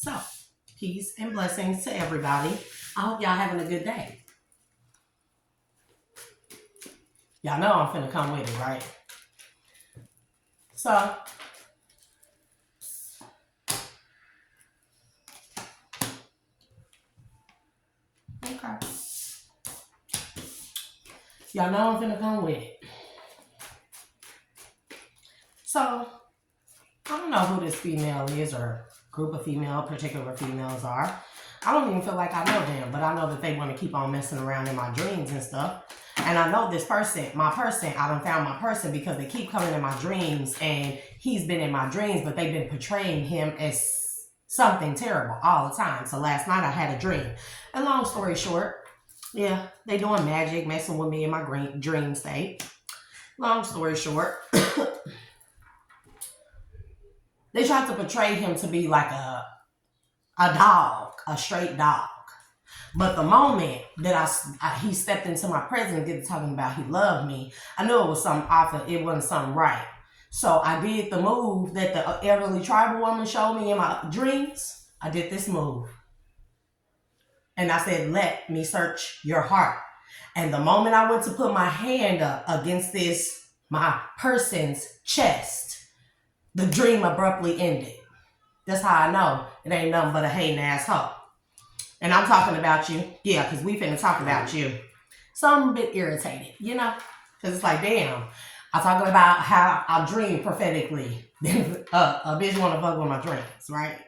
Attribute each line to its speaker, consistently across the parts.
Speaker 1: So, peace and blessings to everybody. I hope y'all having a good day. Y'all know I'm finna come with it, right? So, okay. Y'all know I'm finna come with it. So, I don't know who this female is or group of particular females are. I don't even feel like I know them, but I know that they want to keep on messing around in my dreams and stuff. And I know this person, I done found my person because they keep coming in my dreams and he's been in my dreams, but they've been portraying him as something terrible all the time. So last night I had a dream. And long story short, yeah, they doing magic, messing with me in my dream state. Long story short, they tried to portray him to be like a dog, a straight dog. But the moment that he stepped into my presence, get talking about he loved me, I knew it was something off. It wasn't something right. So I did the move that the elderly tribal woman showed me in my dreams. I did this move. And I said, let me search your heart. And the moment I went to put my hand up against my person's chest, the dream abruptly ended. That's how I know it ain't nothing but a hating asshole. And I'm talking about you. Yeah, because we finna talk about you. So I'm a bit irritated, because it's like, damn, I'm talking about how I dream prophetically. A bitch want to fuck with my dreams, right?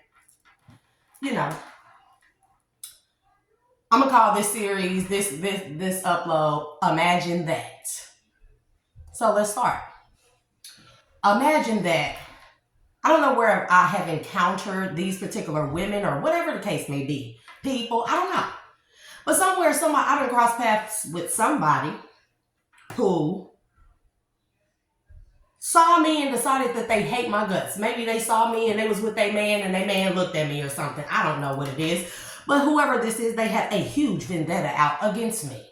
Speaker 1: I'm going to call this series, this upload, Imagine That. So let's start. Imagine that. I don't know where I have encountered these particular women or whatever the case may be. People, I don't know. But somewhere, I done crossed paths with somebody who saw me and decided that they hate my guts. Maybe they saw me and they was with their man and their man looked at me or something. I don't know what it is. But whoever this is, they have a huge vendetta out against me.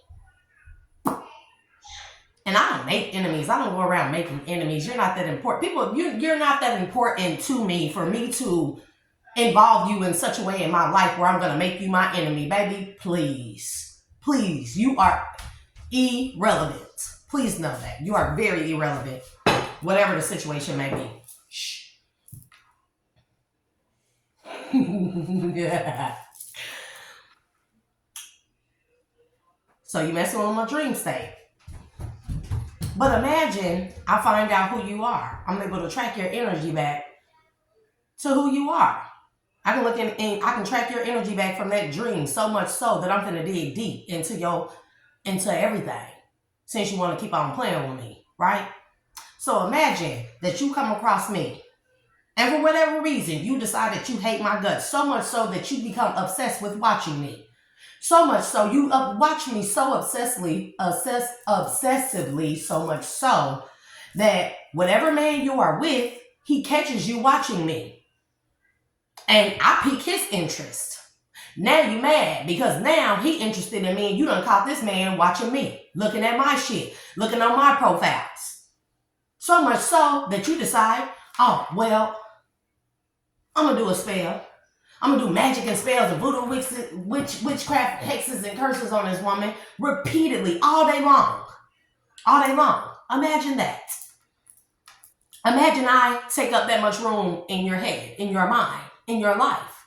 Speaker 1: And I don't make enemies. I don't go around making enemies. You're not that important. People, you're not that important to me for me to involve you in such a way in my life where I'm going to make you my enemy. Baby, please. Please, you are irrelevant. Please know that. You are very irrelevant. Whatever the situation may be. Shh. Yeah. So you messing with my dream state. But imagine I find out who you are. I'm able to track your energy back to who you are. I can look and I can track your energy back from that dream so much so that I'm gonna dig deep into everything. Since you want to keep on playing with me, right? So imagine that you come across me and for whatever reason you decide that you hate my guts so much so that you become obsessed with watching me. So much so you watch me so obsessively, so much so that whatever man you are with, he catches you watching me. And I pique his interest. Now you mad because now he interested in me and you done caught this man watching me, looking at my shit, looking on my profiles. So much so that you decide, oh, well, I'm going to do a spell. I'm going to do magic and spells and voodoo witchcraft, hexes and curses on this woman repeatedly all day long. All day long. Imagine that. Imagine I take up that much room in your head, in your mind, in your life.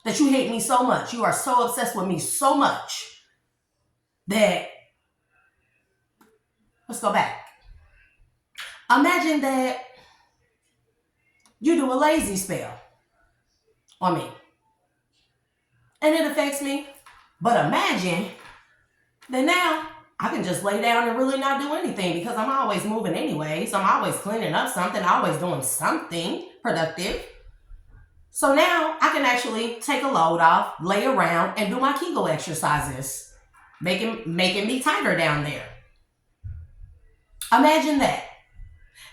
Speaker 1: That you hate me so much. You are so obsessed with me so much that, let's go back. Imagine that you do a lazy spell on me. And it affects me. But imagine that now I can just lay down and really not do anything because I'm always moving anyways. I'm always cleaning up something, always doing something productive. So now I can actually take a load off, lay around, and do my Kegel exercises, making me tighter down there. Imagine that.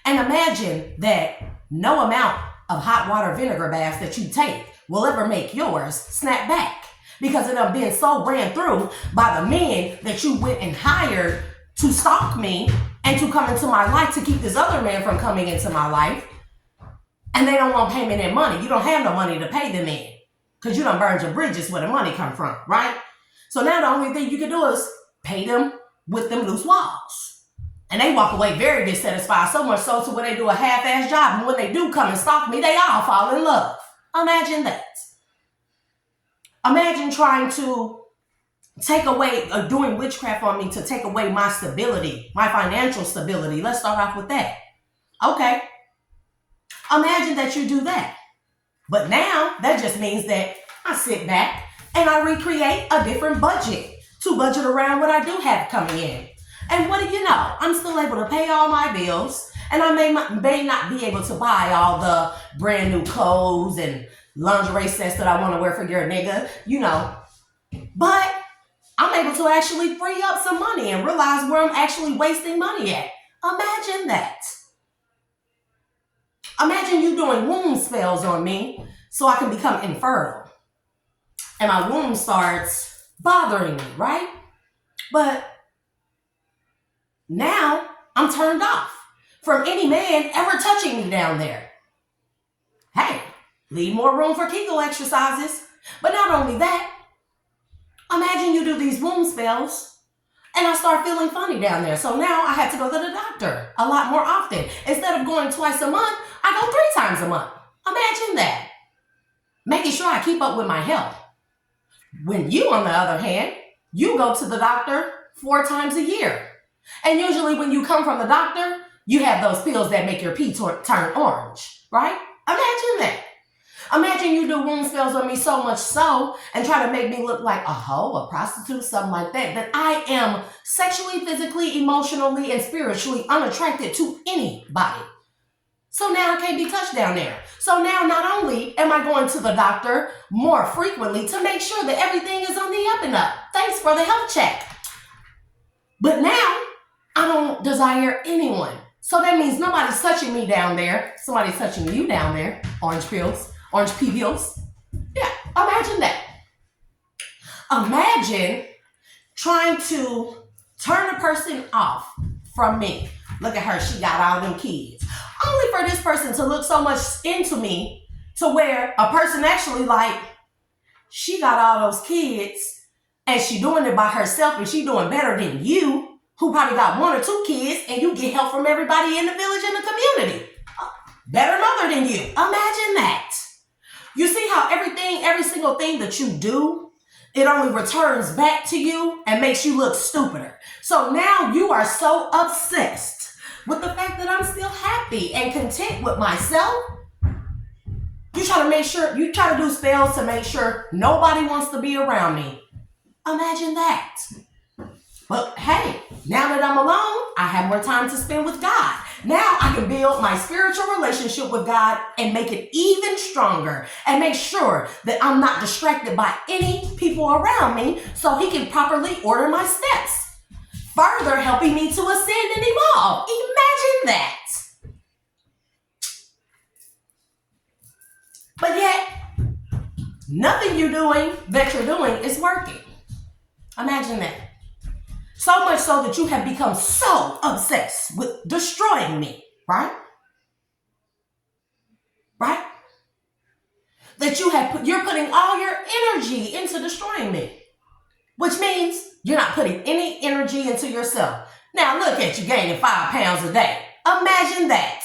Speaker 1: And imagine that no amount of hot water vinegar baths that you take will ever make yours snap back because it have been so ran through by the men that you went and hired to stalk me and to come into my life to keep this other man from coming into my life. And they don't want payment in money. You don't have no money to pay them in. because you done burned your bridges where the money come from, right? So now the only thing you can do is pay them with them loose walls. And they walk away very dissatisfied, so much so to where they do a half-ass job. And when they do come and stalk me, they all fall in love. Imagine that. Imagine trying to take away, doing witchcraft on me to take away my stability, my financial stability. Let's start off with that. Okay. Imagine that you do that. But now that just means that I sit back and I recreate a different budget to budget around what I do have coming in. And what do you know? I'm still able to pay all my bills, and I may not be able to buy all the brand new clothes and lingerie sets that I want to wear for your nigga, but I'm able to actually free up some money and realize where I'm actually wasting money at. Imagine that. Imagine you doing womb spells on me so I can become infertile. And my womb starts bothering me, right? But now I'm turned off from any man ever touching me down there. Hey, leave more room for Kegel exercises. But not only that, imagine you do these womb spells and I start feeling funny down there. So now I have to go to the doctor a lot more often. Instead of going twice a month, I go 3 times a month. Imagine that. Making sure I keep up with my health. When you, on the other hand, you go to the doctor 4 times a year. And usually when you come from the doctor, you have those pills that make your pee turn orange, right? Imagine that. Imagine you do womb spells on me so much so and try to make me look like a hoe, a prostitute, something like that, that I am sexually, physically, emotionally, and spiritually unattracted to anybody. So now I can't be touched down there. So now not only am I going to the doctor more frequently to make sure that everything is on the up and up. Thanks for the health check. But now I don't desire anyone. So that means nobody's touching me down there. Somebody's touching you down there. Orange pills, orange pee pills. Yeah, imagine that. Imagine trying to turn a person off from me. Look at her, she got all them kids. Only for this person to look so much into me to where a person actually like, she got all those kids and she doing it by herself and she doing better than you, who probably got 1 or 2 kids, and you get help from everybody in the village and the community. Better mother than you. Imagine that. You see how every single thing that you do, it only returns back to you and makes you look stupider. So now you are so obsessed with the fact that I'm still happy and content with myself. You try to do spells to make sure nobody wants to be around me. Imagine that. But hey, now that I'm alone, I have more time to spend with God. Now I can build my spiritual relationship with God and make it even stronger and make sure that I'm not distracted by any people around me so he can properly order my steps, further helping me to ascend and evolve. Imagine that. But yet, nothing you're doing is working. Imagine that. So much so that you have become so obsessed with destroying me, right? Right? That you're putting all your energy into destroying me, which means you're not putting any energy into yourself. Now look at you gaining 5 pounds a day. Imagine that.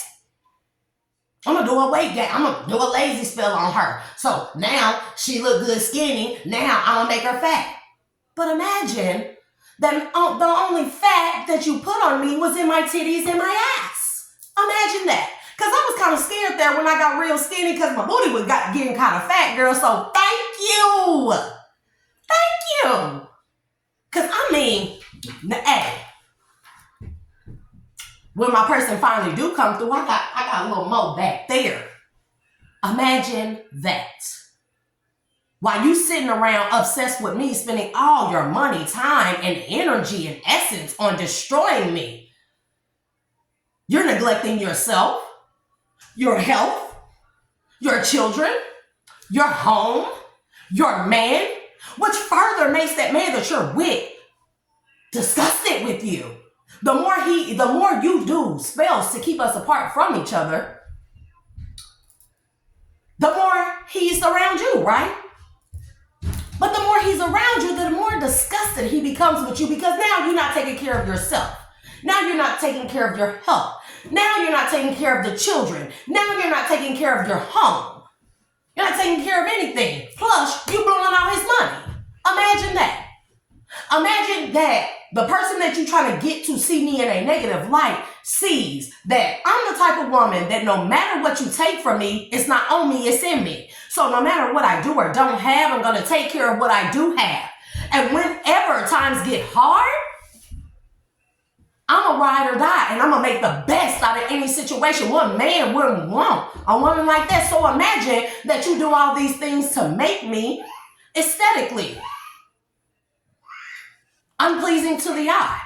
Speaker 1: I'm going to do a weight gain. I'm going to do a lazy spell on her. So now she look good skinny. Now I'm going to make her fat. But imagine that the only fat that you put on me was in my titties and my ass. Imagine that. Because I was kind of scared there when I got real skinny because my booty was getting kind of fat, girl. So thank you. Thank you. Because hey, when my person finally do come through, I got a little more back there. Imagine that. While you sitting around obsessed with me, spending all your money, time, and energy and essence on destroying me, you're neglecting yourself, your health, your children, your home, your man, which further makes that man that you're with disgusted with you. The more you do spells to keep us apart from each other, the more he's around you, right? But the more he's around you, the more disgusted he becomes with you, because now you're not taking care of yourself. Now you're not taking care of your health. Now you're not taking care of the children. Now you're not taking care of your home. You're not taking care of anything. Plus, you blowing all his money. Imagine that. Imagine that the person that you're trying to get to see me in a negative light sees that I'm the type of woman that no matter what you take from me, it's not on me, it's in me. So no matter what I do or don't have, I'm going to take care of what I do have. And whenever times get hard, I'm a ride or die, and I'm going to make the best out of any situation. What man wouldn't want a woman like that? So imagine that you do all these things to make me aesthetically unpleasing to the eye.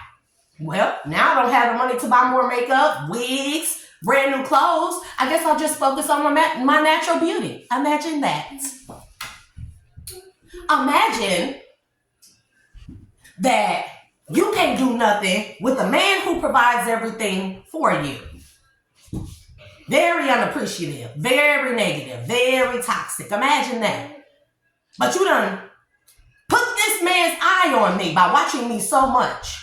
Speaker 1: Well, now I don't have the money to buy more makeup, wigs, brand new clothes. I guess I'll just focus on my natural beauty. Imagine that. Imagine that you can't do nothing with a man who provides everything for you. Very unappreciative, very negative, very toxic. Imagine that. But you done put this man's eye on me by watching me so much.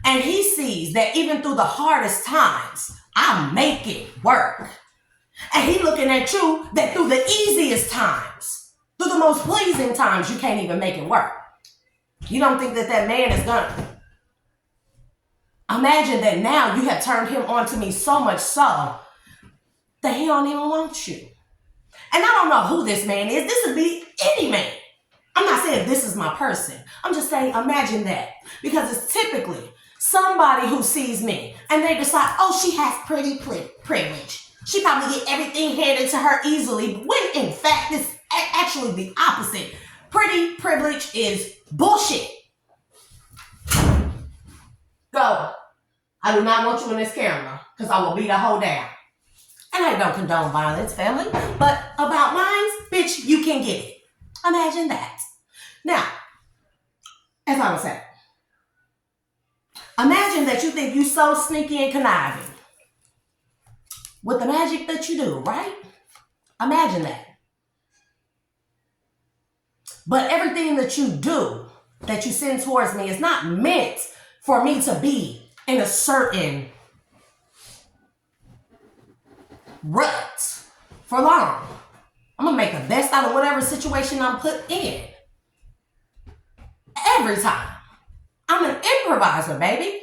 Speaker 1: And he sees that even through the hardest times, I make it work. And he looking at you that through the easiest times, through the most pleasing times, you can't even make it work. You don't think that that man is gonna... Imagine that now you have turned him on to me so much so that he don't even want you. And I don't know who this man is. This would be any man. I'm not saying this is my person. I'm just saying imagine that. Because it's typically somebody who sees me and they decide, oh, she has pretty privilege. She probably get everything handed to her easily. When in fact, it's actually the opposite. Pretty privilege is bullshit. Go. I do not want you in this camera because I will beat a hoe down. And I don't condone violence, family. But about mine, bitch, you can get it. Imagine that. Now, as I was saying, imagine that you think you so sneaky and conniving with the magic that you do, right? Imagine that. But everything that you do, that you send towards me, is not meant for me to be in a certain rut for long. I'm going to make the best out of whatever situation I'm put in. Every time. I'm an improviser, baby.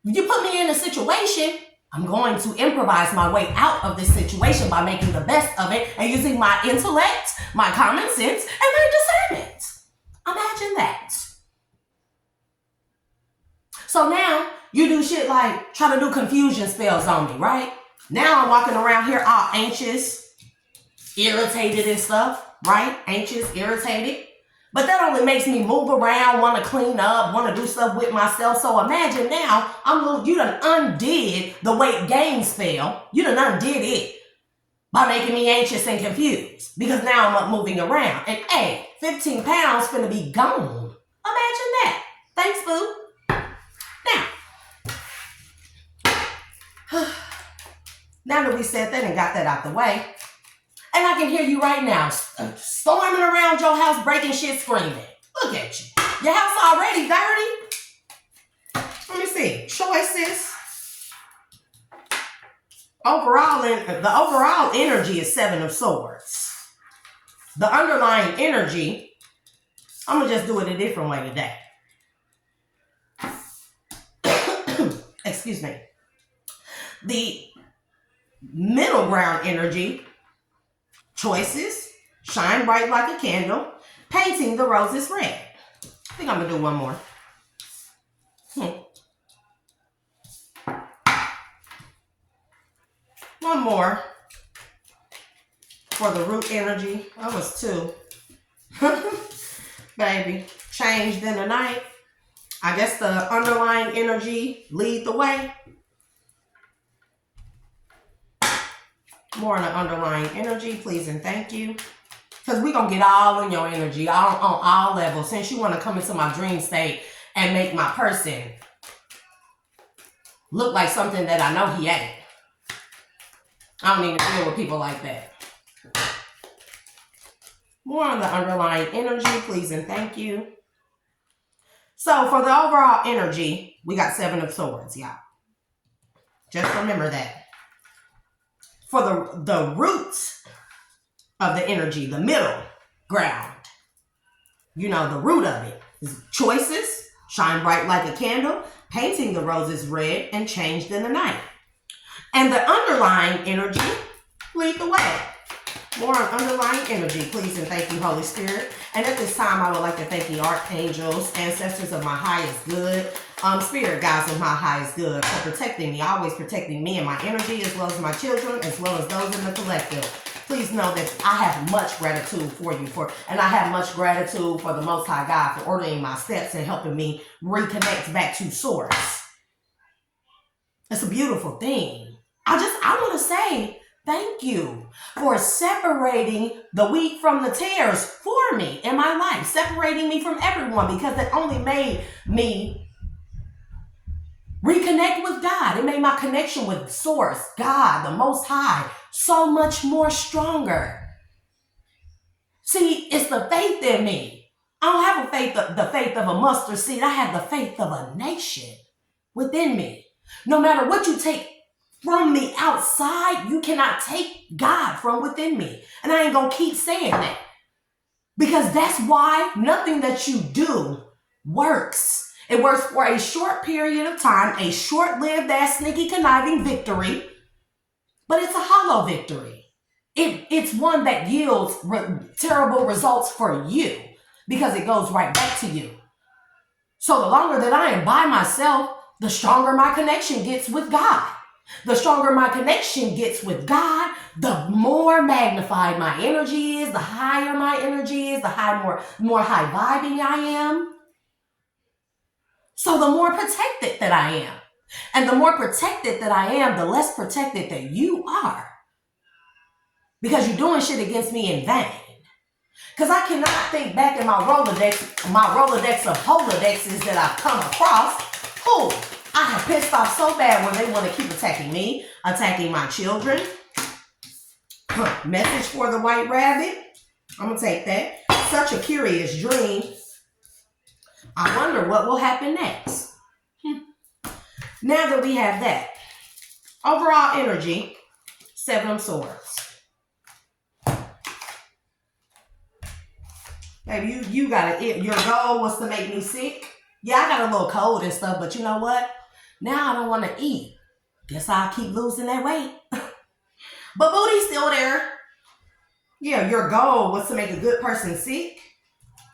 Speaker 1: If you put me in a situation, I'm going to improvise my way out of this situation by making the best of it and using my intellect, my common sense, and my discernment. Imagine that. So now you do shit like try to do confusion spells on me, right? Now I'm walking around here all anxious, irritated and stuff, right? Anxious, irritated. But that only makes me move around, want to clean up, want to do stuff with myself. So imagine now, you done undid the weight gain spell. You done undid it by making me anxious and confused. Because now I'm up moving around. And hey, 15 pounds finna be gone. Imagine that. Thanks, boo. Now that we said that and got that out the way, and I can hear you right now storming around your house, breaking shit, screaming. Look at you. Your house already dirty. Let me see. Choices. The overall energy is 7 of Swords. The underlying energy, I'm going to just do it a different way today. Excuse me. The middle ground energy, choices, shine bright like a candle, painting the roses red. I think I'm going to do one more. One more for the root energy. That was 2. Baby, changed in the night. I guess the underlying energy lead the way. More on the underlying energy, please and thank you. Because we're going to get all in your energy, on all levels. Since you want to come into my dream state and make my person look like something that I know he ain't. I don't even deal with people like that. More on the underlying energy, please and thank you. So for the overall energy, we got 7 of Swords, y'all. Just remember that. For the roots of the energy, the middle ground, you know, the root of it is choices, shine bright like a candle, painting the roses red, and changed in the night. And the underlying energy, lead the way. More on underlying energy, please and thank you, Holy Spirit. And at this time, I would like to thank the archangels, ancestors of my highest good, spirit guides of my highest good for protecting me, always protecting me and my energy, as well as my children, as well as those in the collective. Please know that I have much gratitude for you, and I have much gratitude for the Most High God for ordering my steps and helping me reconnect back to Source. It's a beautiful thing. I want to say thank you for separating the wheat from the tares for me in my life, separating me from everyone, because it only made me reconnect with God. It made my connection with Source, God, the Most High, so much more stronger. See, it's the faith in me. I don't have the faith of a mustard seed. I have the faith of a nation within me. No matter what you take from me outside, you cannot take God from within me. And I ain't gonna keep saying that, because that's why nothing that you do works. It works for a short period of time, a short-lived ass sneaky conniving victory, but it's a hollow victory. It's one that yields terrible results for you, because it goes right back to you. So the longer that I am by myself, the stronger my connection gets with God. The stronger my connection gets with God, the more magnified my energy is, the higher my energy is, the more high vibing I am. So the more protected that I am. And the more protected that I am, the less protected that you are. Because you're doing shit against me in vain. Because I cannot think back in my Rolodex of Polodexes that I've come across. Who I have pissed off so bad when they want to keep attacking me, attacking my children. Message for the white rabbit. I'm going to take that. Such a curious dream. I wonder what will happen next. Now that we have that. Overall energy, 7 of Swords. Baby, you got it. Your goal was to make me sick. Yeah, I got a little cold and stuff, but you know what? Now I don't want to eat. Guess I'll keep losing that weight. But booty's still there. Yeah, your goal was to make a good person sick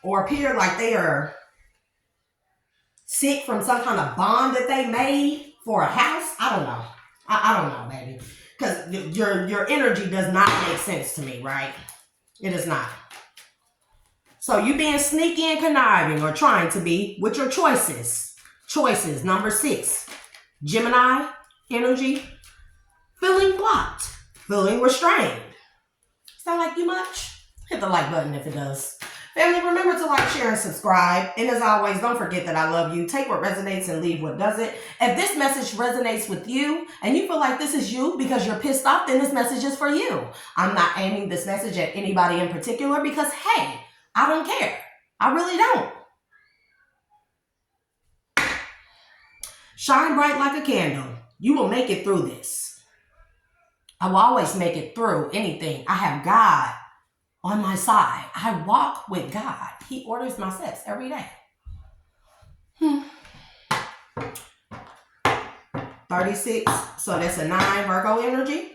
Speaker 1: or appear like they are sick from some kind of bond that they made for a house. I don't know. I don't know, baby. Because your energy does not make sense to me, right? It does not. So you being sneaky and conniving, or trying to be, with your choices. Choices, number 6. Gemini energy. Feeling blocked. Feeling restrained. Sound like you much? Hit the like button if it does. Family, remember to like, share, and subscribe. And as always, don't forget that I love you. Take what resonates and leave what doesn't. If this message resonates with you and you feel like this is you because you're pissed off, then this message is for you. I'm not aiming this message at anybody in particular because, hey, I don't care. I really don't. Shine bright like a candle. You will make it through this. I will always make it through anything. I have God on my side. I walk with God. He orders my steps every day. 36. So that's a 9 Virgo energy.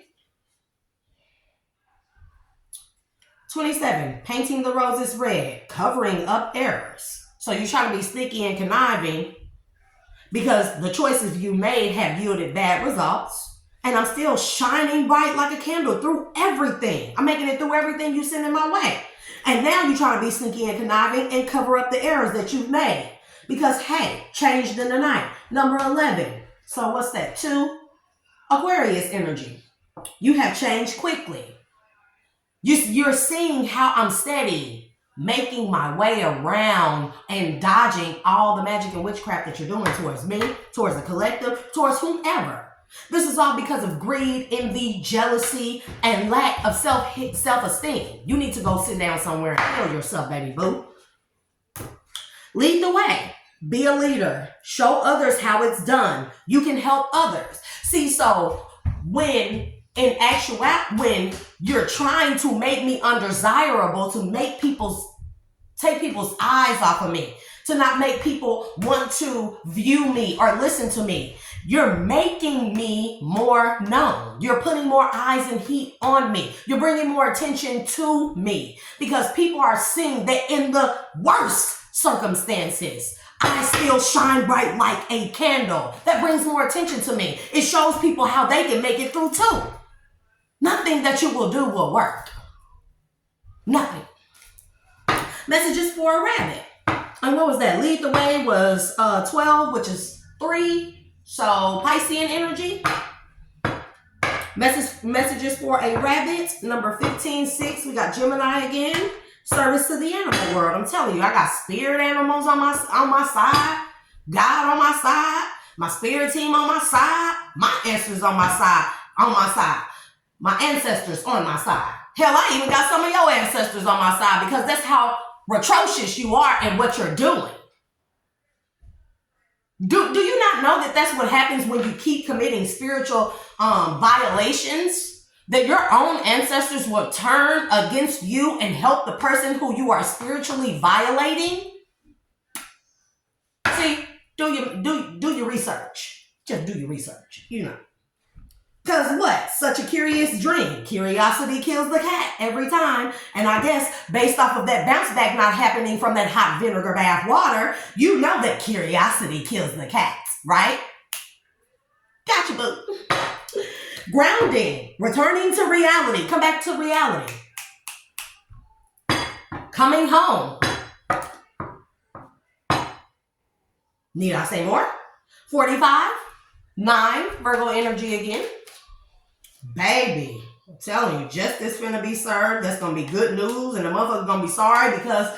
Speaker 1: 27. Painting the roses red. Covering up errors. So you're trying to be sneaky and conniving because the choices you made have yielded bad results. And I'm still shining bright like a candle through everything. I'm making it through everything you send in my way. And now you're trying to be sneaky and conniving and cover up the errors that you've made. Because, hey, changed in the night. Number 11. So what's that? 2. Aquarius energy. You have changed quickly. You're seeing how I'm steady, making my way around and dodging all the magic and witchcraft that you're doing towards me, towards the collective, towards whomever. This is all because of greed, envy, jealousy, and lack of self-esteem. You need to go sit down somewhere and heal yourself, baby boo. Lead the way. Be a leader. Show others how it's done. You can help others. See, so when in actuality, when you're trying to make me undesirable, to make take people's eyes off of me, to not make people want to view me or listen to me, you're making me more known. You're putting more eyes and heat on me. You're bringing more attention to me because people are seeing that in the worst circumstances, I still shine bright like a candle. That brings more attention to me. It shows people how they can make it through too. Nothing that you will do will work. Nothing. Messages for a rabbit. And what was that? Lead the way was 12, which is 3. So Piscean energy. Messages for a rabbit. Number 15, 6. We got Gemini again. Service to the animal world. I'm telling you, I got spirit animals on my side, God on my side, my spirit team on my side, my ancestors on my side, my ancestors on my side. Hell, I even got some of your ancestors on my side because that's how atrocious you are and what you're doing. Do you not know that that's what happens when you keep committing spiritual violations? That your own ancestors will turn against you and help the person who you are spiritually violating? See, do your research. Just do your research, you know. Because what? Such a curious dream. Curiosity kills the cat every time. And I guess based off of that bounce back not happening from that hot vinegar bath water, you know that curiosity kills the cat, right? Gotcha, boo. Grounding, returning to reality. Come back to reality. Coming home. Need I say more? 45, 9, Virgo energy again. Baby, I'm telling you, justice finna be served. That's gonna be good news, and the motherfucker's gonna be sorry because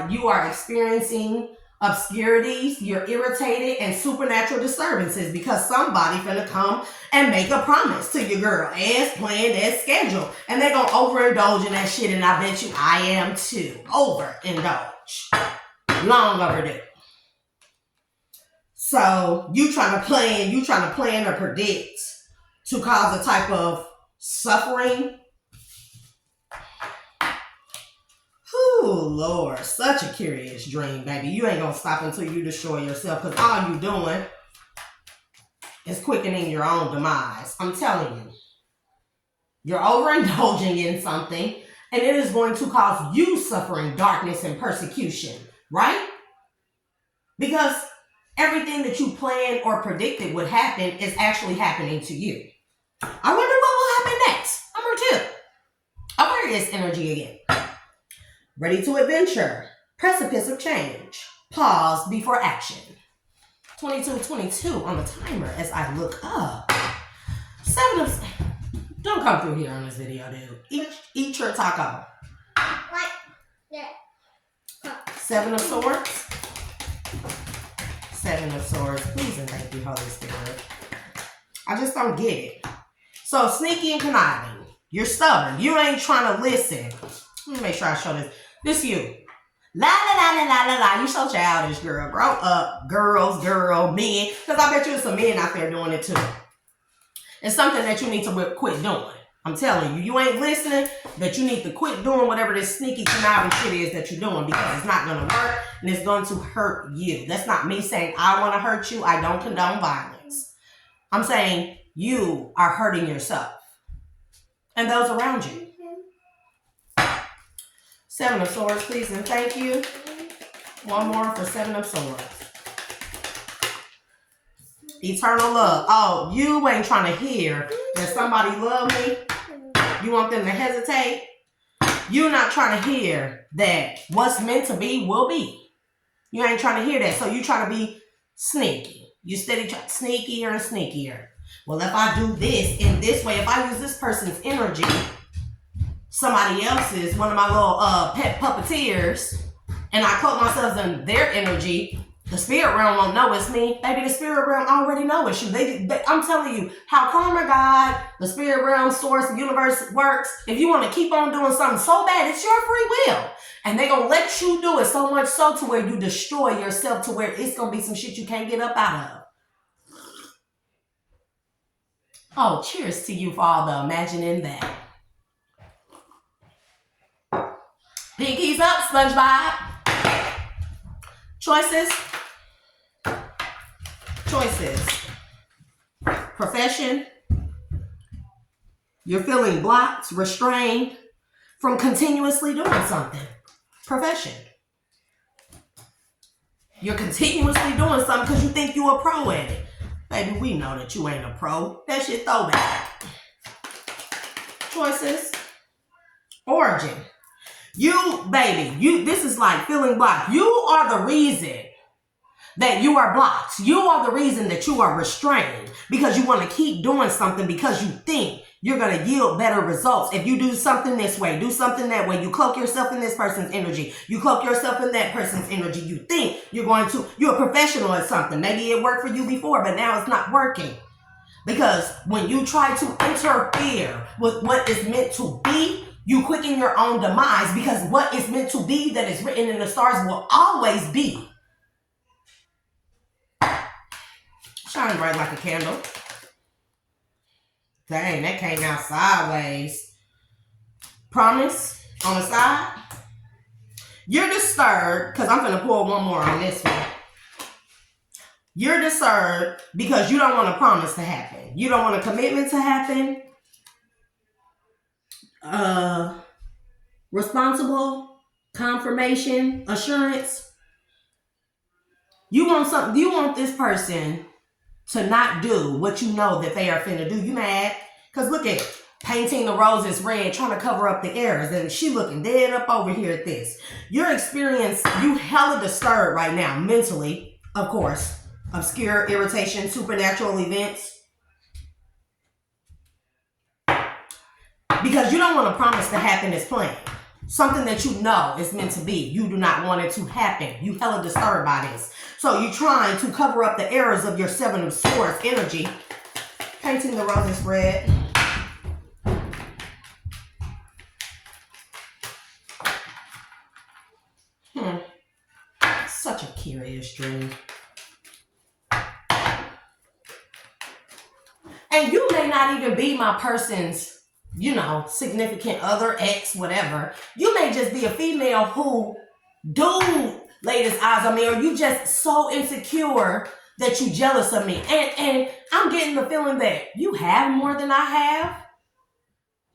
Speaker 1: you are experiencing obscurities, you're irritated, and supernatural disturbances because somebody finna come and make a promise to your girl as planned, as scheduled. And they're gonna overindulge in that shit, and I bet you I am too. Overindulge. Long overdue. So you trying to plan or predict to cause a type of suffering. Oh, Lord, such a curious dream, baby. You ain't gonna stop until you destroy yourself because all you doing is quickening your own demise. I'm telling you. You're overindulging in something and it is going to cause you suffering, darkness, and persecution, right? Because everything that you planned or predicted would happen is actually happening to you. I wonder what will happen next. Number 2. Aquarius energy again. Ready to adventure. Precipice of change. Pause before action. 22:22 on the timer as I look up. 7 of... Don't come through here on this video, dude. Eat your taco.
Speaker 2: What? Yeah.
Speaker 1: 7 of Swords. 7 of Swords. Please and thank you, Holy Spirit. I just don't get it. So, sneaky and conniving. You're stubborn. You ain't trying to listen. Let me make sure I show this. This you. La la la la la la la. You so childish, girl. Grow up. Girls, men. Because I bet you there's some men out there doing it too. It's something that you need to quit doing. I'm telling you. You ain't listening, but you need to quit doing whatever this sneaky conniving shit is that you're doing because it's not going to work and it's going to hurt you. That's not me saying I want to hurt you. I don't condone violence. I'm saying you are hurting yourself and those around you. 7 of Swords, please and thank you. One more for 7 of Swords. Eternal love. Oh, you ain't trying to hear that somebody love me. You want them to hesitate. You're not trying to hear that what's meant to be will be. You ain't trying to hear that. So you try to be sneaky. You steady try sneakier and sneakier. Well, if I do this in this way, if I use this person's energy, somebody else's, one of my little pet puppeteers, and I cloak myself in their energy, The spirit realm won't know it's me. Baby, the spirit realm already know it's you. I'm telling you how karma, God, the spirit realm, source, the universe works. If you want to keep on doing something so bad, it's your free will. And they gonna let you do it so much so to where you destroy yourself, to where it's gonna be some shit you can't get up out of. Oh, cheers to you for all the imagining that. Pinkies up, SpongeBob. Choices. Profession. You're feeling blocked, restrained from continuously doing something. Profession. You're continuously doing something because you think you're a pro at it. Baby, we know that you ain't a pro. That shit throwback. Choices. Origin. This is like feeling blocked. You are the reason that you are blocked. You are the reason that you are restrained because you want to keep doing something because you think you're going to yield better results. If you do something this way, do something that way, you cloak yourself in this person's energy, you cloak yourself in that person's energy, you think you're a professional at something. Maybe it worked for you before, but now it's not working. Because when you try to interfere with what is meant to be, you quicken your own demise, because what is meant to be that is written in the stars will always be. Shine bright like a candle. Dang, that came out sideways. Promise on the side. You're disturbed, because I'm going to pull one more on this one. You're disturbed because you don't want a promise to happen. You don't want a commitment to happen. Responsible, confirmation, assurance. You want this person to not do what you know that they are finna do. You mad? Because look at it. Painting the roses red, trying to cover up the errors. And she looking dead up over here at this. Your experience, you hella disturbed right now, mentally, of course. Obscure, irritation, supernatural events. Because you don't want a promise to happen as planned. Something that you know is meant to be. You do not want it to happen. You hella disturbed by this. So you're trying to cover up the errors of your Seven of Swords energy. Painting the roses red. Such a curious dream. And you may not even be my person's, significant other, ex, whatever. You may just be a female who, dude, laid his eyes on me, or you just so insecure that you jealous of me. And I'm getting the feeling that you have more than I have.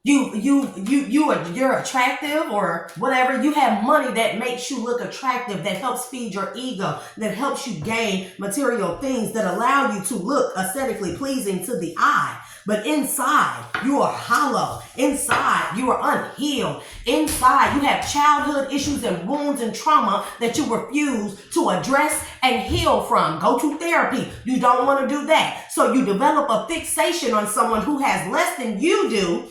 Speaker 1: You're attractive or whatever. You have money that makes you look attractive, that helps feed your ego, that helps you gain material things that allow you to look aesthetically pleasing to the eye. But inside, you are hollow. Inside, you are unhealed. Inside, you have childhood issues and wounds and trauma that you refuse to address and heal from. Go to therapy. You don't want to do that. So you develop a fixation on someone who has less than you do.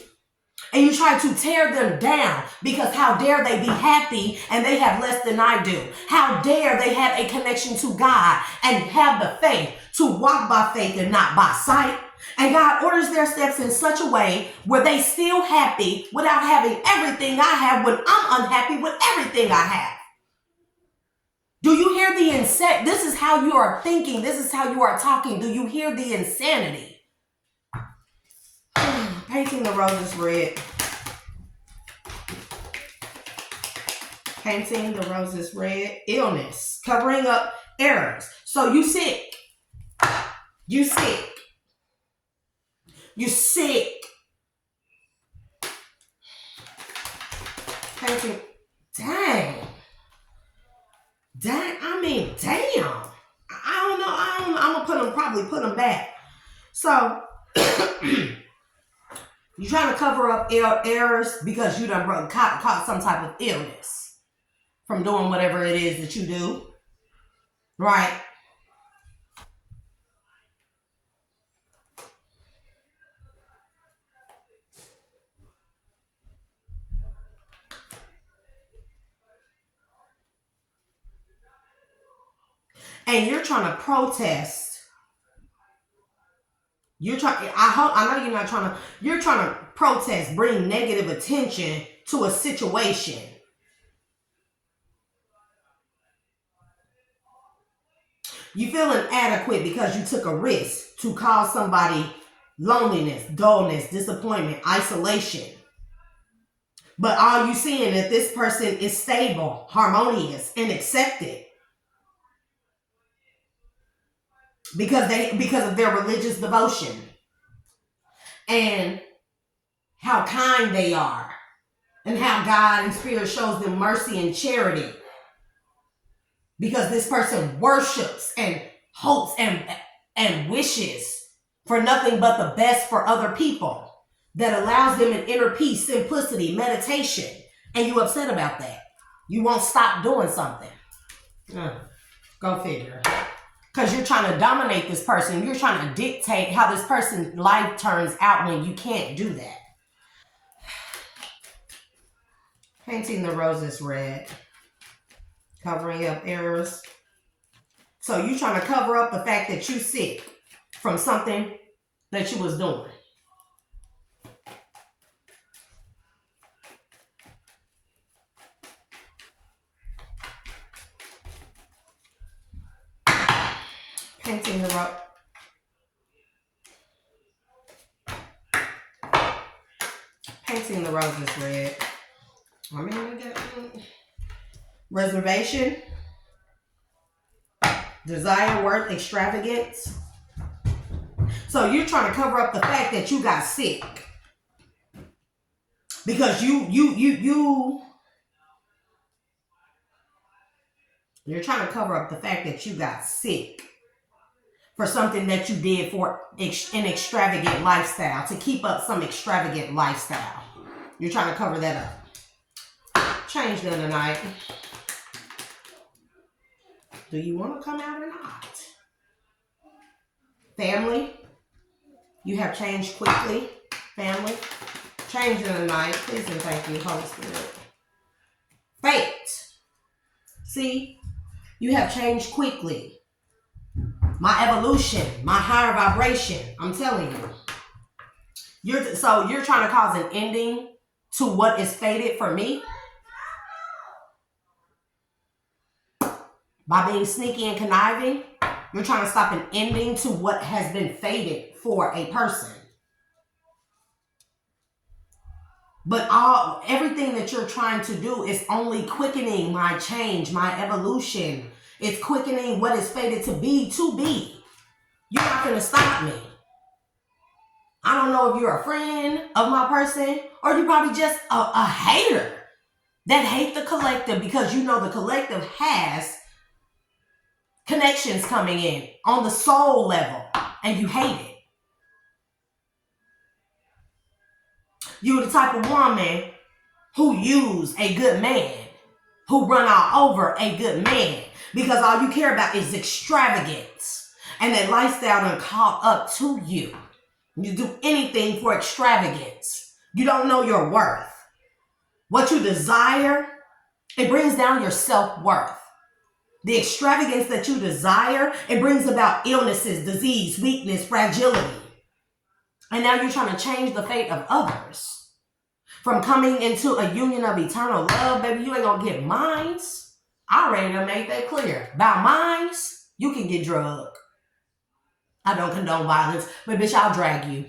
Speaker 1: And you try to tear them down because how dare they be happy and they have less than I do? How dare they have a connection to God and have the faith to walk by faith and not by sight? And God orders their steps in such a way where they still happy without having everything I have when I'm unhappy with everything I have. Do you hear the insanity? This is how you are thinking. This is how you are talking. Do you hear the insanity? Painting the roses red. Painting the roses red. Illness. Covering up errors. So you sick. You sick. You sick. Painting. Dang. I mean, damn. I don't know. I'm going to probably put them back. So... You're trying to cover up errors because you done caught some type of illness from doing whatever it is that you do. Right? and you're trying to protest. I know you're not trying to, you're trying to protest, bring negative attention to a situation. You feel inadequate because you took a risk to cause somebody loneliness, dullness, disappointment, isolation. But all you seeing that this person is stable, harmonious, and accepted because of their religious devotion and how kind they are and how God and Spirit shows them mercy and charity. Because this person worships and hopes and wishes for nothing but the best for other people, that allows them an inner peace, simplicity, meditation, and you upset about that. You won't stop doing something. Go figure. Because you're trying to dominate this person. You're trying to dictate how this person's life turns out when you can't do that. Painting the roses red. Covering up errors. So you're trying to cover up the fact that you're sick from something that you was doing. Painting the roses red. I mean, we got reservation, desire, worth, extravagance. So you're trying to cover up the fact that you got sick because you're trying to cover up the fact that you got sick for something that you did for an extravagant lifestyle, to keep up some extravagant lifestyle. You're trying to cover that up. Change them tonight. Do you want to come out or not? Family. You have changed quickly. Family. Change them tonight. Please and thank you, Holy Spirit. Fate. See? You have changed quickly. My evolution, my higher vibration. I'm telling you. You're trying to cause an ending to what is fated for me by being sneaky and conniving. You're trying to stop an ending to what has been fated for a person. But everything that you're trying to do is only quickening my change, my evolution. It's quickening what is fated to be. You're not going to stop me. I don't know if you're a friend of my person or you're probably just a hater that hate the collective because you know the collective has connections coming in on the soul level and you hate it. You're the type of woman who use a good man, who run all over a good man because all you care about is extravagance and that lifestyle done caught up to you. You do anything for extravagance. You don't know your worth. What you desire, it brings down your self-worth. The extravagance that you desire, it brings about illnesses, disease, weakness, fragility. And now you're trying to change the fate of others. From coming into a union of eternal love, baby, you ain't gonna get mines. I already done made that clear. About mines, you can get drugged. I don't condone violence, but bitch, I'll drag you.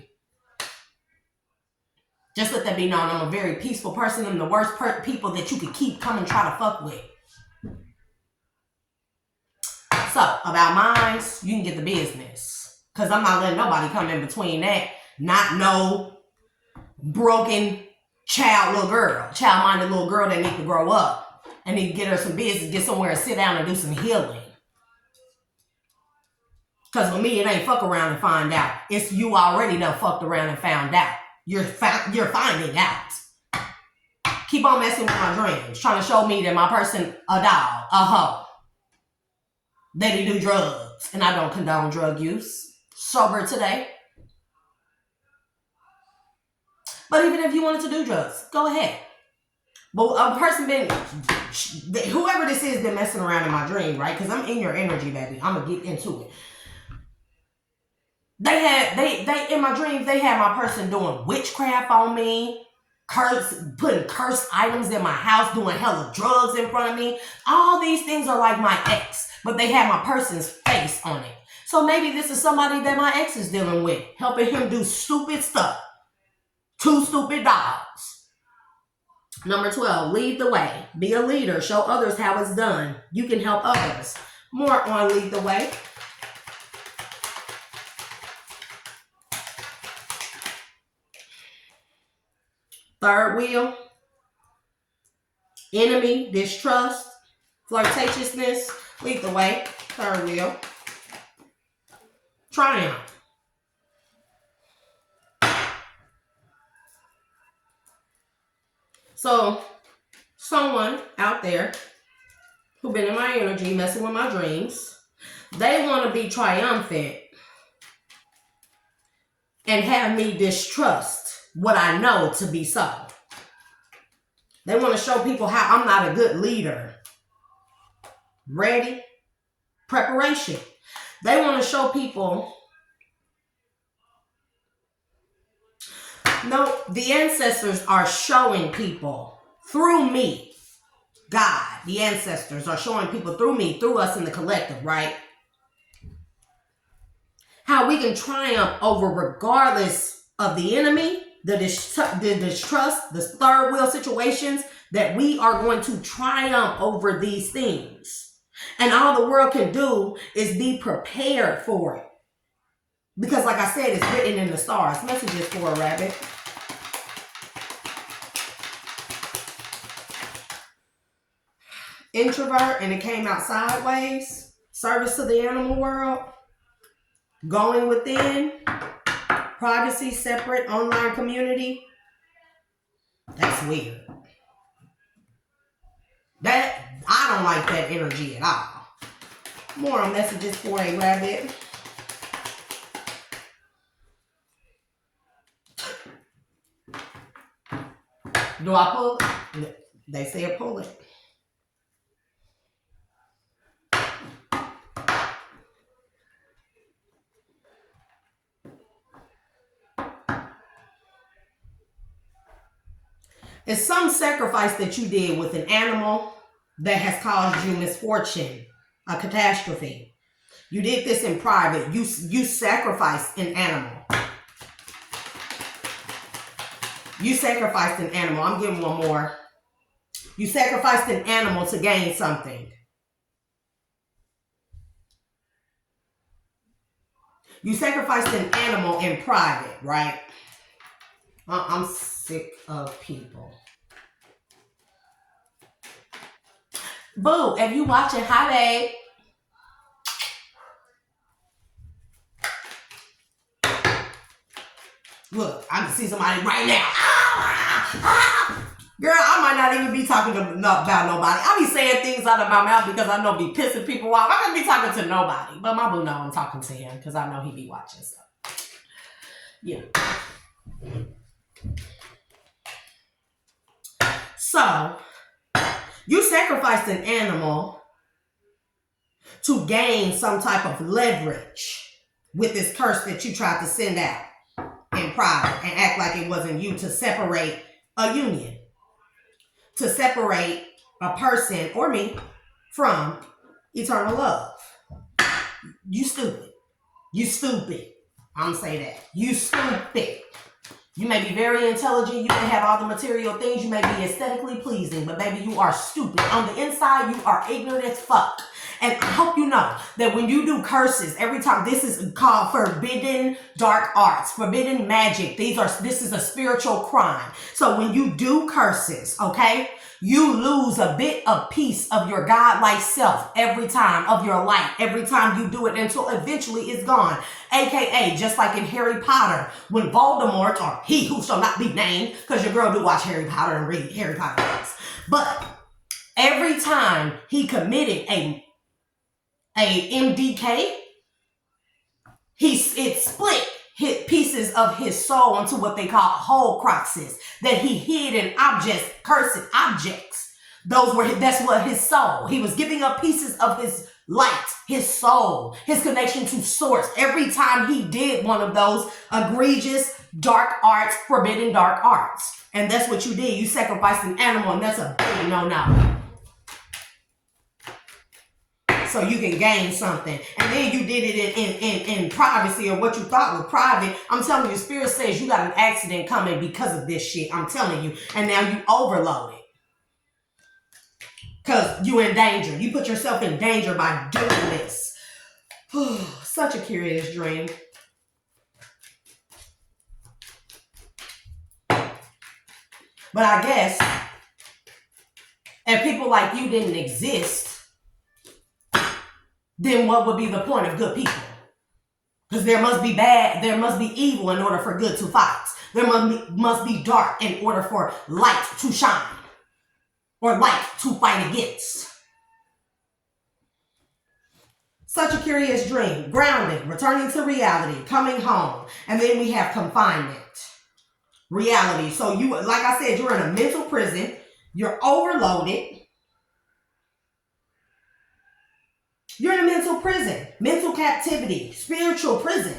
Speaker 1: Just let that be known. I'm a very peaceful person. I'm the worst people that you could keep coming try to fuck with. So, about mines, you can get the business. Because I'm not letting nobody come in between that. Not no broken child-minded little girl that need to grow up. And need to get her some business, get somewhere and sit down and do some healing. Because with me, it ain't fuck around and find out. It's you already done fucked around and found out. You're finding out. Keep on messing with my dreams. Trying to show me that my person a dog, a hoe. That he do drugs. And I don't condone drug use. Sober today. But even if you wanted to do drugs, go ahead. But a person whoever this is been messing around in my dream, right? Because I'm in your energy, baby. I'm gonna get into it. They in my dreams, they had my person doing witchcraft on me, putting cursed items in my house, doing hella drugs in front of me. All these things are like my ex, but they had my person's face on it. So maybe this is somebody that my ex is dealing with, helping him do stupid stuff. 2 stupid dogs. Number 12, lead the way. Be a leader. Show others how it's done. You can help others. More on lead the way. Third wheel. Enemy, distrust, flirtatiousness. Lead the way. Third wheel. Triumph. So, someone out there who been in my energy, messing with my dreams, they want to be triumphant and have me distrust what I know to be so. They want to show people how I'm not a good leader. Ready? Preparation. They want to show people. No, the ancestors are showing people through me. God, the ancestors are showing people through me, through us in the collective, right? How we can triumph over regardless of the enemy, the distrust, the third wheel situations, that we are going to triumph over these things. And all the world can do is be prepared for it. Because like I said, it's written in the stars. Messages for a rabbit. Introvert, and it came out sideways. Service to the animal world. Going within. Privacy, separate, online community. That's weird. I don't like that energy at all. More on messages for a rabbit. Do I pull it? They say pull it. It's some sacrifice that you did with an animal that has caused you misfortune, a catastrophe. You did this in private. You sacrificed an animal. You sacrificed an animal. I'm giving one more. You sacrificed an animal to gain something. You sacrificed an animal in private, right? I'm sick of people. Boo, if you watching, hi babe. Look, I can see somebody right now. Girl, I might not even be talking about nobody. I be saying things out of my mouth because I know be pissing people off. I don't be talking to nobody. But my boo know I'm talking to him because I know he be watching. So, yeah. So, you sacrificed an animal to gain some type of leverage with this curse that you tried to send out in private and act like it wasn't you, to separate a union, to separate a person or me from eternal love. You stupid. You stupid. I'm gonna say that. You stupid. You may be very intelligent. You may have all the material things. You may be aesthetically pleasing, but baby, you are stupid. On the inside, you are ignorant as fuck. And I hope you know that when you do curses, every time, this is called forbidden dark arts, forbidden magic. This is a spiritual crime. So when you do curses, okay, you lose a bit of piece of your godlike self every time, of your light, every time you do it, until eventually it's gone. AKA, just like in Harry Potter, when Voldemort, or he who shall not be named, because your girl do watch Harry Potter and read Harry Potter books, but every time he committed a MDK, it split hit pieces of his soul into what they call whole cruxes that he hid in objects, cursed objects. That's what his soul. He was giving up pieces of his light, his soul, his connection to source. Every time he did one of those egregious dark arts, forbidden dark arts. And that's what you did. You sacrificed an animal, and that's a big no-no. So you can gain something. And then you did it in privacy, or what you thought was private. I'm telling you, Spirit says you got an accident coming because of this shit. I'm telling you. And now you overloaded. Because you in danger. You put yourself in danger by doing this. Such a curious dream. But I guess if people like you didn't exist, then what would be the point of good people? Because there must be bad, there must be evil in order for good to fight. There must be dark in order for light to shine. Or light to fight against. Such a curious dream. Grounding, returning to reality, coming home. And then we have confinement. Reality. So you, like I said, you're in a mental prison. You're overloaded. You're in a mental prison. Mental captivity. Spiritual prison.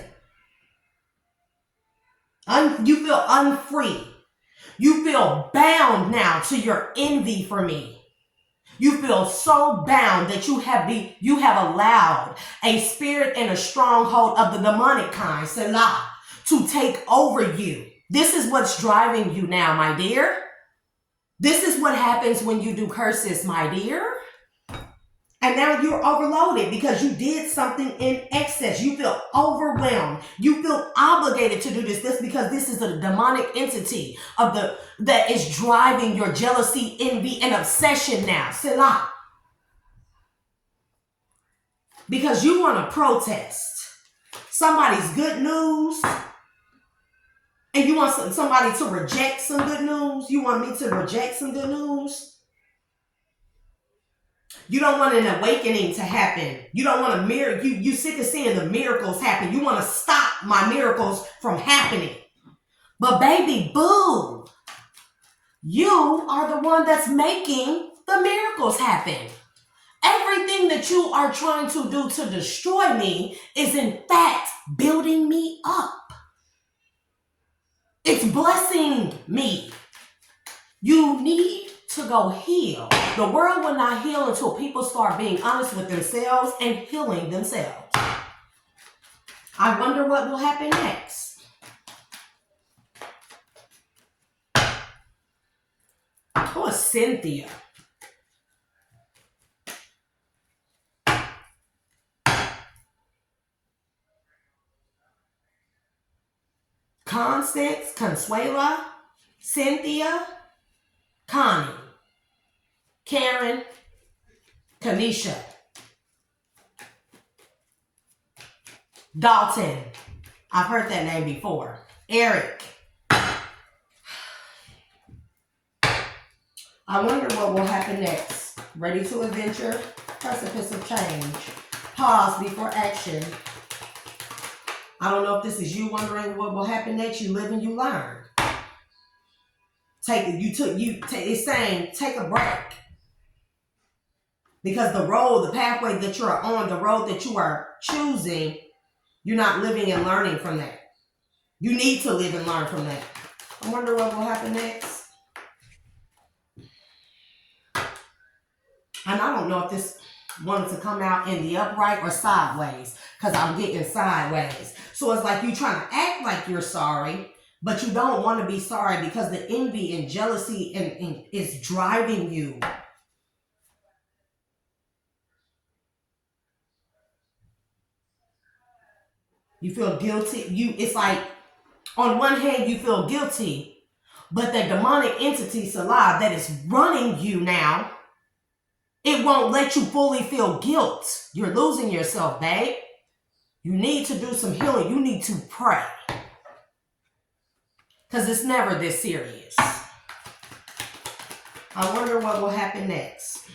Speaker 1: You feel unfree. You feel bound now to your envy for me. You feel so bound that you have allowed a spirit and a stronghold of the demonic kind, Selah, to take over you. This is what's driving you now, my dear. This is what happens when you do curses, my dear. And now you're overloaded because you did something in excess. You feel overwhelmed. You feel obligated to do this. That's because this is a demonic entity that is driving your jealousy, envy, and obsession now. Selah. Because you want to protest somebody's good news. And you want somebody to reject some good news. You want me to reject some good news. You don't want an awakening to happen. You don't want a miracle. You sick of seeing the miracles happen. You want to stop my miracles from happening. But baby boo, you are the one that's making the miracles happen. Everything that you are trying to do to destroy me is in fact building me up. It's blessing me. You need to go heal. The world will not heal until people start being honest with themselves and healing themselves. I wonder what will happen next. Who is Cynthia? Constance, Consuela, Cynthia, Connie, Karen, Kanisha, Dalton. I've heard that name before. Eric. I wonder what will happen next. Ready to adventure? Precipice of change. Pause before action. I don't know if this is you wondering what will happen next. You live and you learn. It's saying take a break. Because the pathway that you're on, the road that you are choosing, you're not living and learning from that. You need to live and learn from that. I wonder what will happen next. And I don't know if this wanted to come out in the upright or sideways, because I'm getting sideways. So it's like you trying to act like you're sorry, but you don't want to be sorry because the envy and jealousy and is driving you. You feel guilty. It's like on one hand you feel guilty, but the demonic entity, Salah, that is running you now, it won't let you fully feel guilt. You're losing yourself, babe. You need to do some healing. You need to pray. Because it's never this serious. I wonder what will happen next.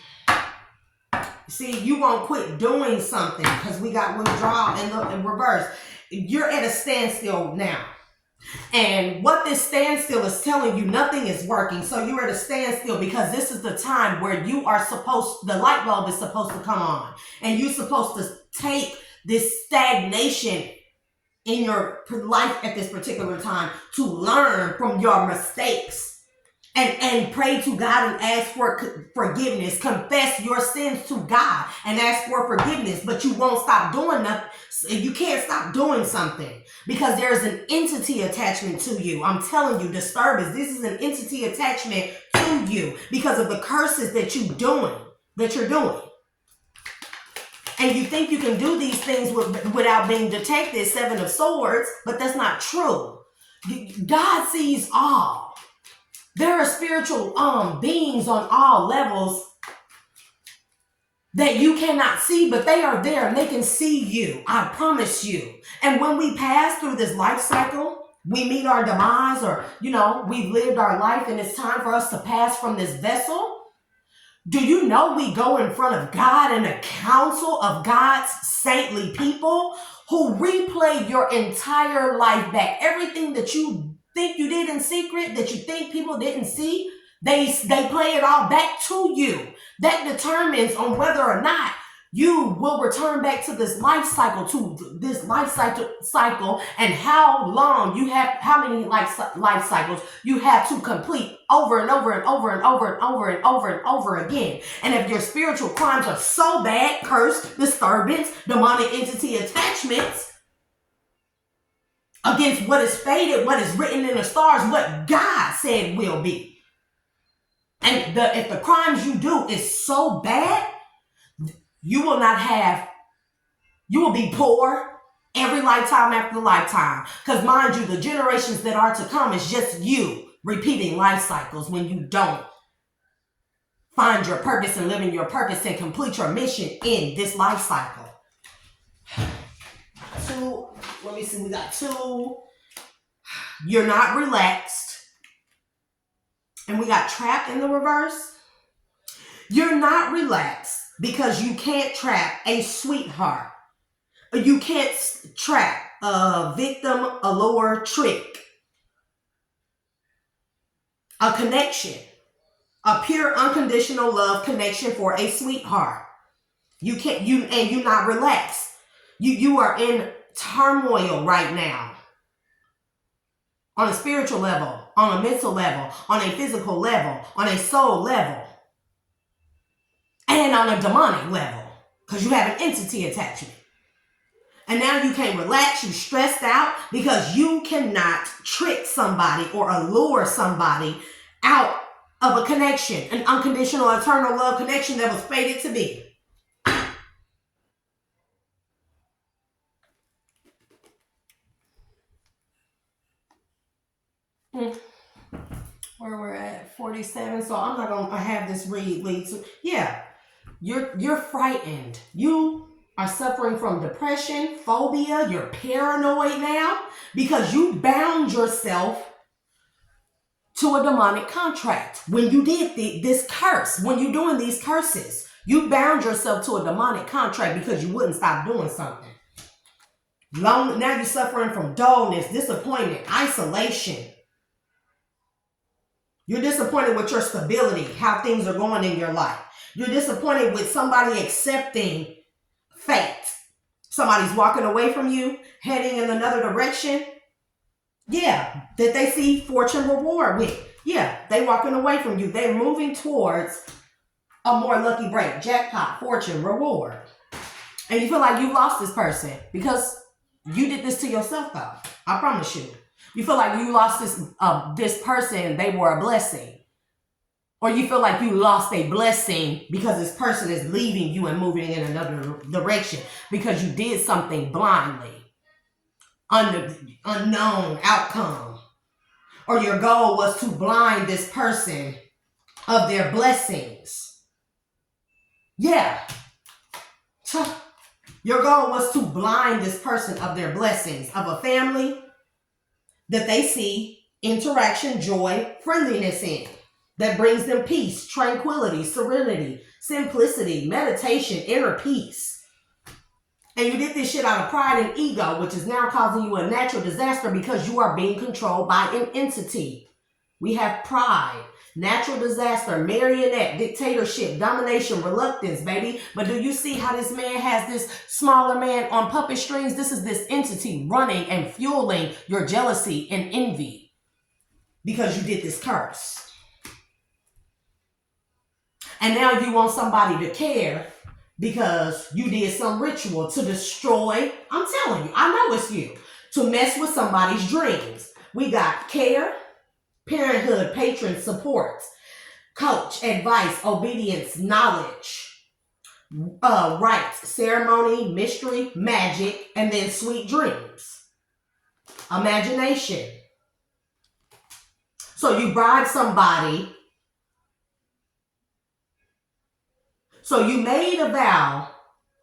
Speaker 1: See, you won't quit doing something because we got withdrawal in reverse. you're at a standstill now. And what this standstill is telling you, nothing is working. So you're at a standstill because this is the time where the light bulb is supposed to come on. And you're supposed to take this stagnation in your life at this particular time to learn from your mistakes. And pray to God and ask for forgiveness. Confess your sins to God and ask for forgiveness. But you won't stop doing nothing. You can't stop doing something because there's an entity attachment to you. I'm telling you, disturbance. This is an entity attachment to you because of the curses that you're doing. And you think you can do these things without being detected, 7 of Swords, but that's not true. God sees all. There are spiritual beings on all levels that you cannot see, but they are there and they can see you. I promise you. And when we pass through this life cycle, we meet our demise, or, we've lived our life and it's time for us to pass from this vessel. Do you know we go in front of God and a council of God's saintly people who replay your entire life back? Everything that you think you did in secret, that you think people didn't see, they play it all back to you. That determines on whether or not you will return back to this life cycle, and how many life cycles you have to complete over and over and over and over and over and over and over again. And if your spiritual crimes are so bad, curse, disturbance, demonic entity attachments against what is fated, what is written in the stars, what God said will be. And if the crimes you do is so bad, you will be poor every lifetime after lifetime. Because mind you, the generations that are to come is just you repeating life cycles when you don't find your purpose and live in your purpose and complete your mission in this life cycle. 2, let me see, we got 2. You're not relaxed. And we got trapped in the reverse. You're not relaxed because you can't trap a sweetheart. You can't trap a victim, a lure, trick. A connection. A pure unconditional love connection for a sweetheart. You're not relaxed. You are in turmoil right now. On a spiritual level, on a mental level, on a physical level, on a soul level, and on a demonic level, because you have an entity attachment. And now you can't relax, you're stressed out because you cannot trick somebody or allure somebody out of a connection, an unconditional, eternal love connection that was fated to be. Where we're at 47, so I'm not gonna have this lead to, you're frightened. You are suffering from depression, phobia, you're paranoid now because you bound yourself to a demonic contract. When you did this curse, when you're doing these curses, you bound yourself to a demonic contract because you wouldn't stop doing something. Now you're suffering from dullness, disappointment, isolation. You're disappointed with your stability, how things are going in your life. You're disappointed with somebody accepting fate. Somebody's walking away from you, heading in another direction. Yeah, that they see fortune reward with. Yeah, they walking away from you. They're moving towards a more lucky break, jackpot, fortune, reward. And you feel like you lost this person because you did this to yourself, though. I promise you. You feel like you lost this person, they were a blessing. Or you feel like you lost a blessing because this person is leaving you and moving in another direction because you did something blindly. Unknown outcome. Or your goal was to blind this person of their blessings. Yeah. Your goal was to blind this person of their blessings, of a family that they see interaction, joy, friendliness in, that brings them peace, tranquility, serenity, simplicity, meditation, inner peace. And you did this shit out of pride and ego, which is now causing you a natural disaster because you are being controlled by an entity. We have pride, natural disaster, marionette, dictatorship, domination, reluctance, baby. But do you see how this man has this smaller man on puppet strings? This is this entity running and fueling your jealousy and envy because you did this curse. And now you want somebody to care because you did some ritual to destroy. I'm telling you, I know it's you. To mess with somebody's dreams. We got care, parenthood, patron, support, coach, advice, obedience, knowledge, rites, ceremony, mystery, magic, and then sweet dreams. Imagination. So you bribe somebody. So you made a vow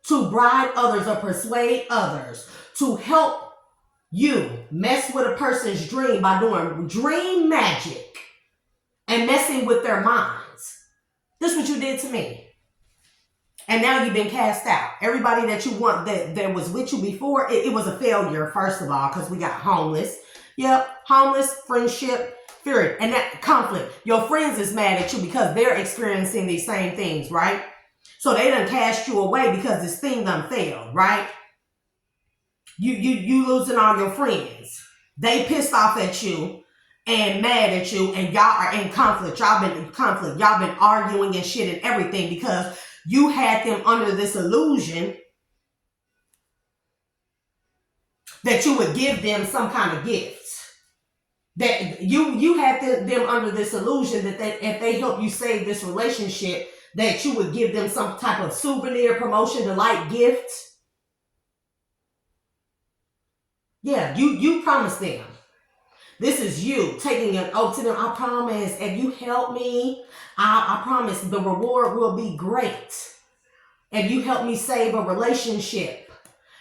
Speaker 1: to bribe others or persuade others to help you mess with a person's dream by doing dream magic and messing with their minds. This is what you did to me. And now you've been cast out. Everybody that you want that was with you before, it was a failure, first of all, because we got homeless. Yep, homeless, friendship, fear, and that conflict. Your friends is mad at you because they're experiencing these same things, right? So they done cast you away because this thing done failed, right? You losing all your friends. They pissed off at you and mad at you, and y'all are in conflict. Y'all been in conflict. Y'all been arguing and shit and everything because you had them under this illusion that you would give them some kind of gift. That you had them under this illusion that if they help you save this relationship, that you would give them some type of souvenir, promotion, delight, gift. Yeah, you promised them. This is you taking an oath to them. I promise, if you help me, I promise the reward will be great. If you help me save a relationship.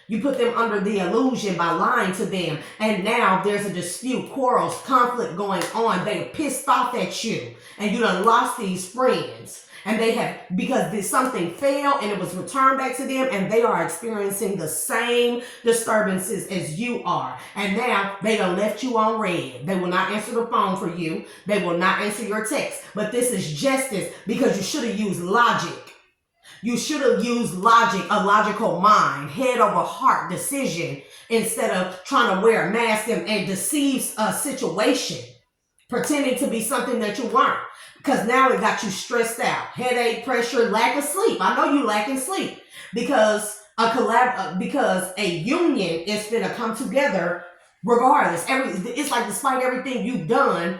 Speaker 1: You put them under the illusion by lying to them. And now there's a dispute, quarrels, conflict going on. They're pissed off at you. And you done lost these friends. And they have, because something failed and it was returned back to them, and they are experiencing the same disturbances as you are. And now they done left you on red. They will not answer the phone for you. They will not answer your text. But this is justice because you should have used logic. You should have used logic, a logical mind, head over heart decision, instead of trying to wear a mask and deceive a situation, pretending to be something that you weren't. Because now it got you stressed out. Headache, pressure, lack of sleep. I know you lacking sleep because a union is finna come together regardless. It's like despite everything you've done,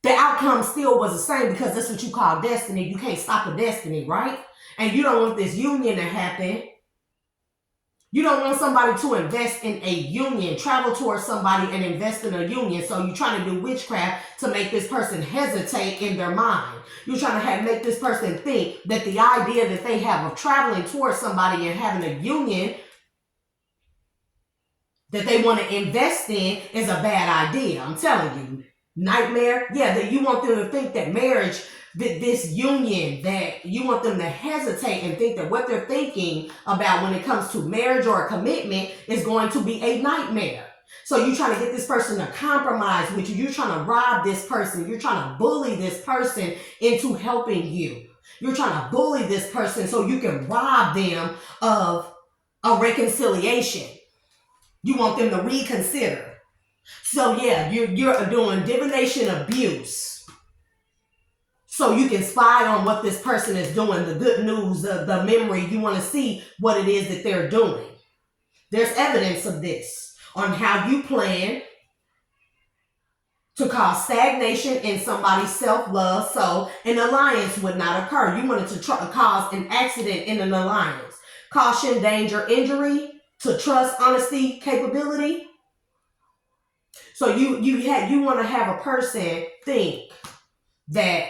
Speaker 1: the outcome still was the same because that's what you call destiny. You can't stop a destiny, right? And you don't want this union to happen. You don't want somebody to invest in a union, travel towards somebody and invest in a union. So you're trying to do witchcraft to make this person hesitate in their mind. You're trying to make this person think that the idea that they have of traveling towards somebody and having a union that they want to invest in is a bad idea. I'm telling you. Nightmare. Yeah, that you want them to think that marriage, that this union, that you want them to hesitate and think that what they're thinking about when it comes to marriage or a commitment is going to be a nightmare. So you're trying to get this person to compromise with you. You're trying to rob this person. You're trying to bully this person into helping you. You're trying to bully this person so you can rob them of a reconciliation. You want them to reconsider. So yeah, you're doing divination abuse. So you can spy on what this person is doing, the good news, the memory. You want to see what it is that they're doing. There's evidence of this on how you plan to cause stagnation in somebody's self-love so an alliance would not occur. You wanted to cause an accident in an alliance. Caution, danger, injury to trust, honesty, capability. So you want to have a person think that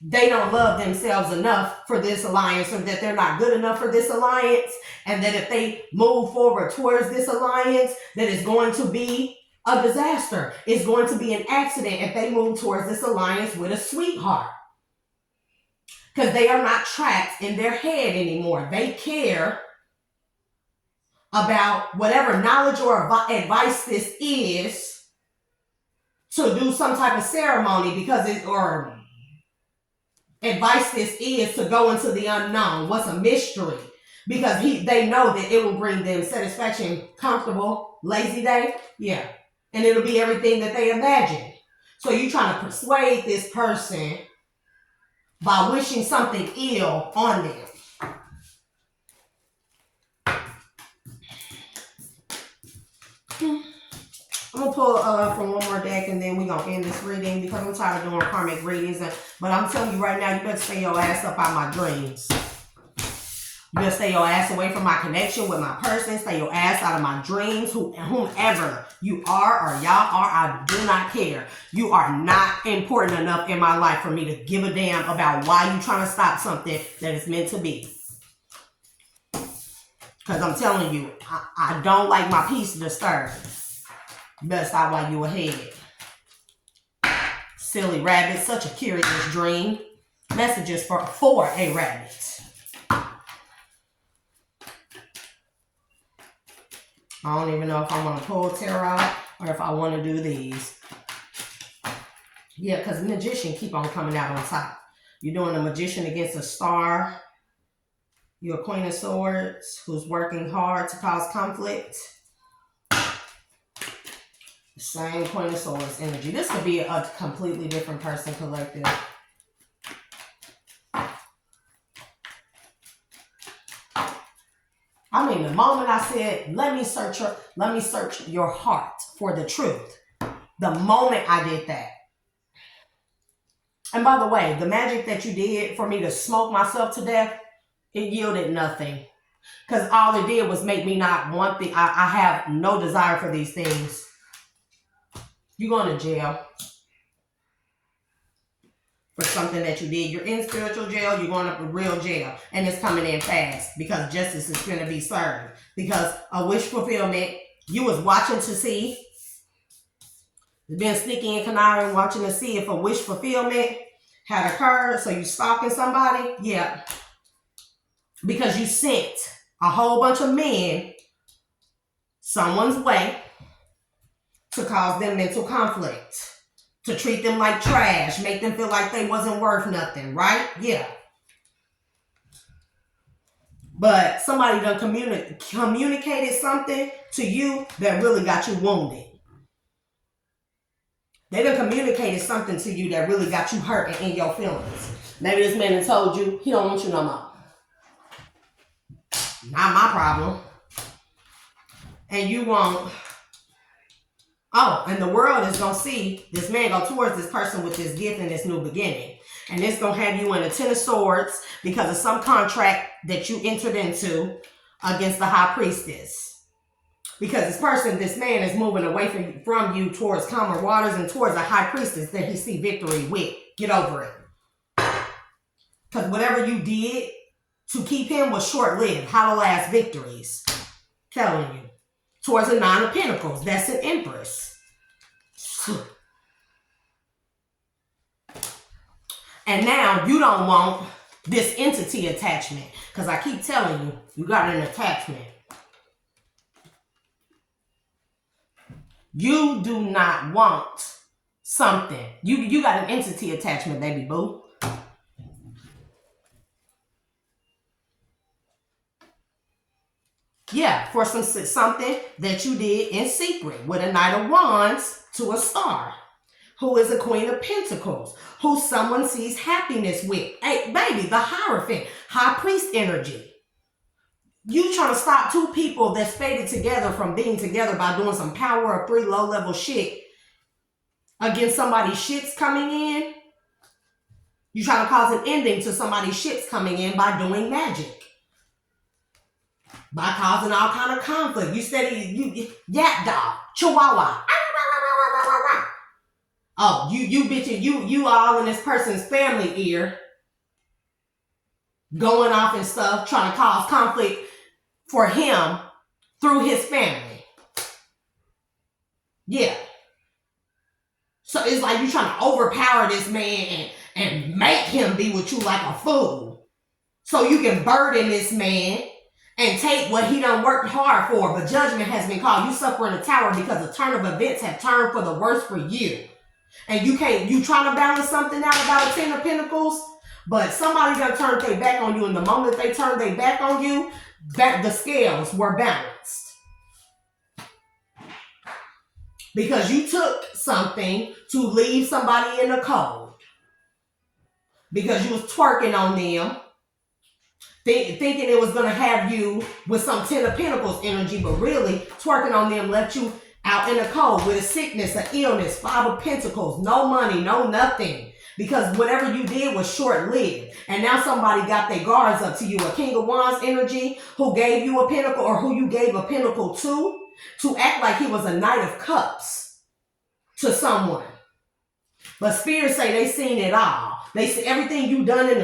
Speaker 1: they don't love themselves enough for this alliance, or that they're not good enough for this alliance, and that if they move forward towards this alliance, that it's going to be a disaster. It's going to be an accident if they move towards this alliance with a sweetheart. Because they are not trapped in their head anymore. They care about whatever knowledge or advice this is to do some type of ceremony because it, or advice this is to go into the unknown. What's a mystery? Because they know that it will bring them satisfaction, comfortable, lazy day. Yeah. And it'll be everything that they imagine. So you're trying to persuade this person by wishing something ill on them. I'm going to pull from one more deck and then we're going to end this reading because I'm tired of doing karmic readings. But I'm telling you right now, you better stay your ass up out my dreams. You better stay your ass away from my connection with my person. Stay your ass out of my dreams. Whomever you are or y'all are, I do not care. You are not important enough in my life for me to give a damn about why you trying to stop something that is meant to be. Because I'm telling you, I don't like my peace disturbed. You better stop while you ahead. Silly rabbit, such a curious dream. Messages for a rabbit. I don't even know if I want to pull tarot or if I want to do these. Yeah, because the magician keep on coming out on top. You're doing a magician against a star. You're a queen of swords who's working hard to cause conflict. The same queen of swords energy. This could be a completely different person collective. I mean, the moment I said, let me search your heart for the truth. The moment I did that. And by the way, the magic that you did for me to smoke myself to death, it yielded nothing. Because all it did was make me not want I have no desire for these things. You're going to jail for something that you did. You're in spiritual jail. You're going up to real jail. And it's coming in fast because justice is going to be served. Because a wish fulfillment, you was watching to see. Been sneaking and conniving, watching to see if a wish fulfillment had occurred. So you stalking somebody? Yeah. Because you sent a whole bunch of men someone's way to cause them mental conflict, to treat them like trash, make them feel like they wasn't worth nothing, right? Yeah. But somebody done communicated something to you that really got you wounded. They done communicated something to you that really got you hurt and in your feelings. Maybe this man has told you he don't want you no more. Not my problem. And you won't. Oh, and the world is going to see this man go towards this person with this gift and this new beginning. And it's going to have you in a 10 of swords because of some contract that you entered into against the high priestess. Because this man is moving away from you towards calmer waters and towards a high priestess that he see victory with. Get over it. Because whatever you did to keep him was short-lived. Hollow ass victories. Telling you. Towards a 9 of Pentacles. That's an Empress. And now you don't want this entity attachment. Because I keep telling you, you got an attachment. You do not want something. You got an entity attachment, baby boo. Yeah, for something that you did in secret with a Knight of Wands to a star, who is a Queen of Pentacles, who someone sees happiness with. Hey, baby, the Hierophant, High Priest energy. You trying to stop two people that's fated together from being together by doing some power of 3 low-level shit against somebody's shits coming in. You trying to cause an ending to somebody's shits coming in by doing magic. By causing all kind of conflict. You steady, yak dog, chihuahua. Oh, you bitch, you all in this person's family ear. Going off and stuff, trying to cause conflict for him through his family. Yeah. So it's like you trying to overpower this man and make him be with you like a fool. So you can burden this man and take what he done worked hard for. But judgment has been called. You suffer in the tower because the turn of events have turned for the worse for you. And you trying to balance something out about a 10 of Pentacles, but somebody done turned their back on you. And the moment they turned their back on you, the scales were balanced. Because you took something to leave somebody in the cold. Because you was twerking on them. Thinking it was going to have you with some 10 of Pentacles energy, but really twerking on them left you out in the cold with a sickness, an illness, 5 of Pentacles, no money, no nothing. Because whatever you did was short-lived. And now somebody got their guards up to you. A King of Wands energy who gave you a pentacle or who you gave a pentacle to act like he was a Knight of Cups to someone. But spirits say they seen it all. They see everything you done in the